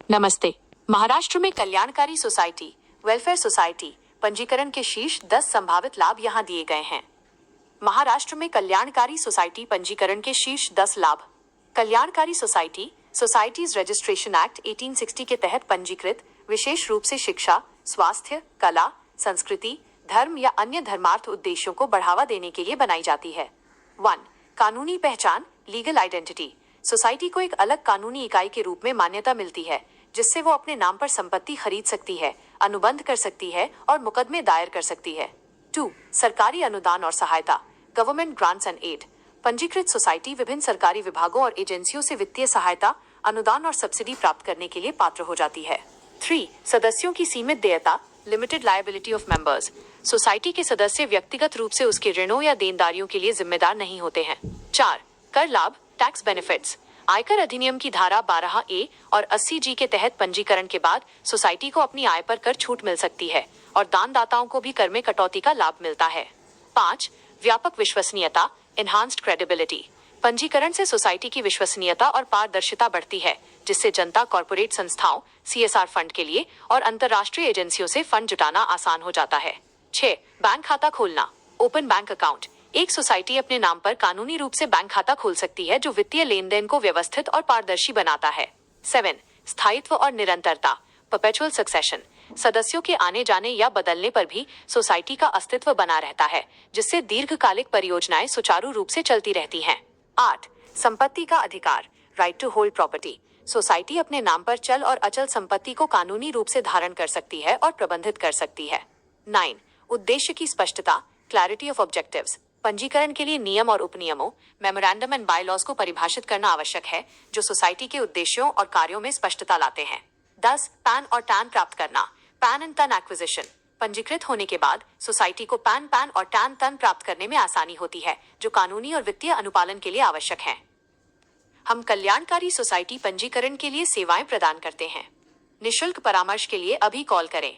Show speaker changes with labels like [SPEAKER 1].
[SPEAKER 1] नमस्ते। महाराष्ट्र में कल्याणकारी सोसाइटी, वेलफेयर सोसाइटी पंजीकरण के शीर्ष 10 संभावित लाभ यहाँ दिए गए हैं। महाराष्ट्र में कल्याणकारी सोसाइटी पंजीकरण के शीर्ष 10 लाभ। कल्याणकारी सोसाइटी सोसाइटीज रजिस्ट्रेशन एक्ट 1860 के तहत पंजीकृत, विशेष रूप से शिक्षा, स्वास्थ्य, कला, संस्कृति, धर्म या अन्य धर्मार्थ उद्देश्यों को बढ़ावा देने के लिए बनाई जाती है। 1. कानूनी पहचान, लीगल आइडेंटिटी। सोसाइटी को एक अलग कानूनी इकाई के रूप में मान्यता मिलती है, जिससे वो अपने नाम पर संपत्ति खरीद सकती है, अनुबंध कर सकती है और मुकदमे दायर कर सकती है। 2. सरकारी अनुदान और सहायता, गवर्नमेंट ग्रांट्स एंड एड। पंजीकृत सोसाइटी विभिन्न सरकारी विभागों और एजेंसियों से वित्तीय सहायता, अनुदान और सब्सिडी प्राप्त करने के लिए पात्र हो जाती है। 3. सदस्यों की सीमित देयता, limited liability of members. Society के सदस्य व्यक्तिगत रूप से उसके ऋणों या देनदारियों के लिए जिम्मेदार नहीं होते हैं। 4. कर लाभ, टैक्स बेनिफिट्स। आयकर अधिनियम की धारा 12A और 80G के तहत पंजीकरण के बाद सोसाइटी को अपनी आय पर कर छूट मिल सकती है और दानदाताओं को भी कर में कटौती का लाभ मिलता है। 5. व्यापक विश्वसनीयता, एनहांस्ड क्रेडिबिलिटी। पंजीकरण से सोसाइटी की विश्वसनीयता और पारदर्शिता बढ़ती है, जिससे जनता, कॉर्पोरेट संस्थाओं, CSR फंड के लिए और अंतर्राष्ट्रीय एजेंसियों से फंड जुटाना आसान हो जाता है। 6. बैंक खाता खोलना, ओपन बैंक अकाउंट। एक सोसाइटी अपने नाम पर कानूनी रूप से बैंक खाता खोल सकती है, जो वित्तीय लेन देन को व्यवस्थित और पारदर्शी बनाता है। 7. स्थायित्व और निरंतरता, परपेचुअल सक्सेशन। सदस्यों के आने जाने या बदलने पर भी सोसाइटी का अस्तित्व बना रहता है, जिससे दीर्घकालिक परियोजनाएं सुचारू रूप से चलती रहती हैं। 8. संपत्ति का अधिकार, right to hold property. Society अपने नाम पर चल और अचल संपत्ति को कानूनी रूप से धारण कर सकती है और प्रबंधित कर सकती है। 9. उद्देश्य की स्पष्टता, क्लैरिटी ऑफ ऑब्जेक्टिव्स। पंजीकरण के लिए नियम और उपनियमों, मेमोरेंडम एंड बायलॉज को परिभाषित करना आवश्यक है, जो सोसाइटी के उद्देश्यों और कार्यों में स्पष्टता लाते हैं। 10. पैन और टैन प्राप्त करना, पैन एंड टन एक्विजिशन। पंजीकृत होने के बाद सोसाइटी को पैन और टैन तन प्राप्त करने में आसानी होती है, जो कानूनी और वित्तीय अनुपालन के लिए आवश्यक है। हम कल्याणकारी सोसाइटी पंजीकरण के लिए सेवाएं प्रदान करते हैं। निशुल्क परामर्श के लिए अभी कॉल करें।